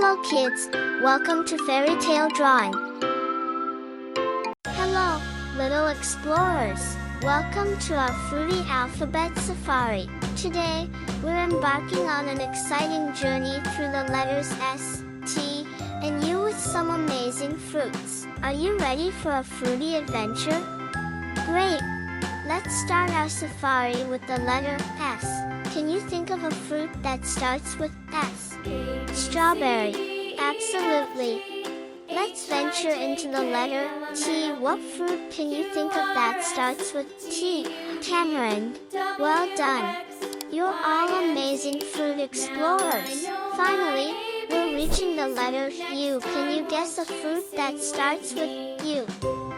Hello kids, welcome to Fairy Tale Drawing. Hello, little explorers. Welcome to our fruity alphabet safari. Today, we're embarking on an exciting journey through the letters S, T, and U with some amazing fruits. Are you ready for a fruity adventure? Great! Let's start our safari with the letter S. Can you think of a fruit that starts with S? Strawberry. Absolutely. Let's venture into the letter T. What fruit can you think of that starts with T? Tamarind. Well done. You're all amazing fruit explorers. Finally, we're reaching the letter U. Can you guess a fruit that starts with U?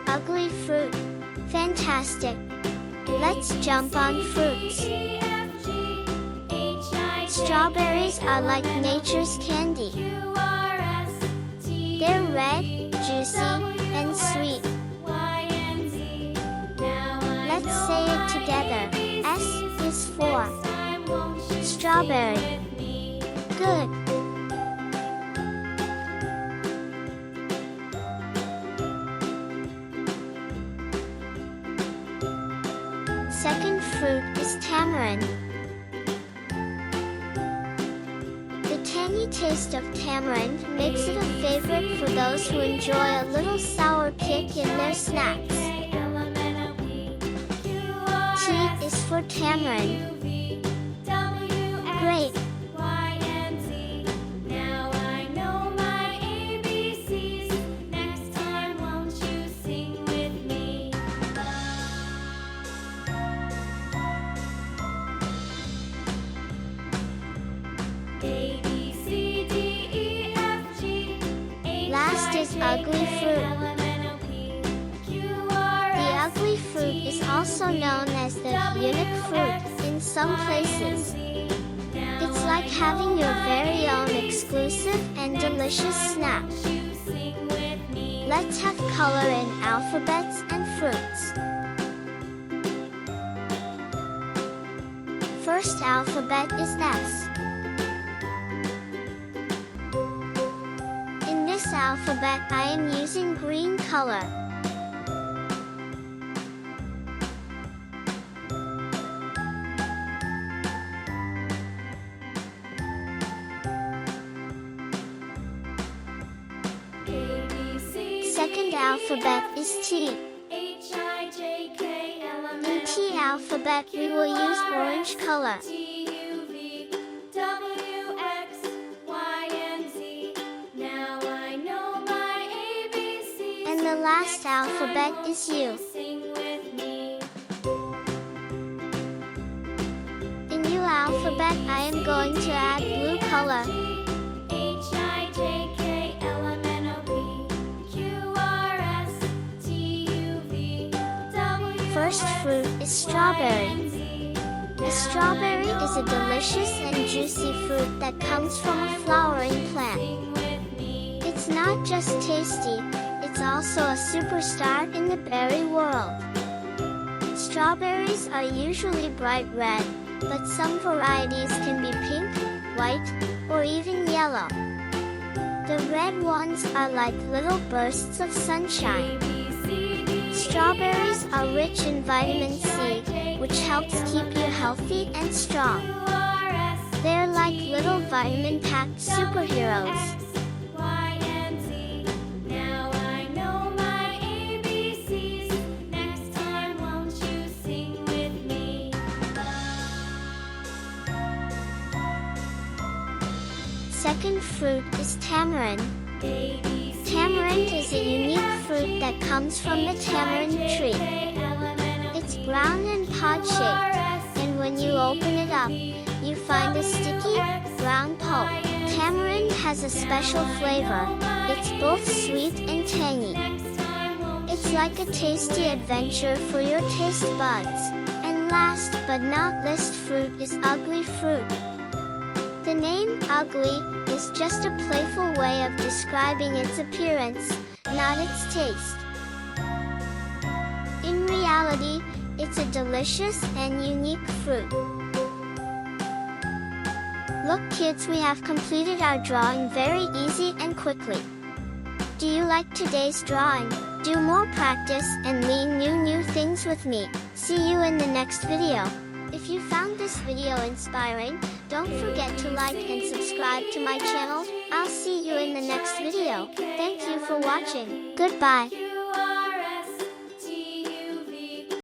Ugly fruit. Fantastic. Let's jump on fruits. Strawberries are like nature's candy. They're red, juicy, and sweet. Let's say it together. S is for strawberry. Good. Second fruit is tamarind. The tangy taste of tamarind makes it a favorite for those who enjoy a little sour kick in their snacks. T is for tamarind. Great! Last is ugly fruit. The ugly fruit is also known as the eunuch fruit in some places. It's like having your very own exclusive and delicious snack. Let's have color in alphabets and fruits. First alphabet is S. In this alphabet, I am using green color. Second alphabet is T. In T alphabet, we will use orange color. And the last alphabet is U. In U alphabet, I am going to add blue color. First fruit is strawberry. The strawberry is a delicious and juicy fruit that comes from a flowering plant. It's not just tasty, it's also a superstar in the berry world. Strawberries are usually bright red, but some varieties can be pink, white, or even yellow. The red ones are like little bursts of sunshine. Strawberries are rich in vitamin C, which helps keep you healthy and strong. They're like little vitamin-packed superheroes. Second fruit is tamarind. Tamarind is a unique fruit that comes from the tamarind tree. It's brown and pod-shaped, and when you open it up, you find a sticky, brown pulp. Tamarind has a special flavor. It's both sweet and tangy. It's like a tasty adventure for your taste buds. And last but not least fruit is ugly fruit. The name ugly is just a playful way of describing its appearance, not its taste. In reality, it's a delicious and unique fruit. Look kids, we have completed our drawing very easy and quickly. Do you like today's drawing? Do more practice and learn new things with me. See you in the next video. If you found this video inspiring, don't forget to like and subscribe to my channel. I'll see you in the next video. Thank you for watching. Goodbye.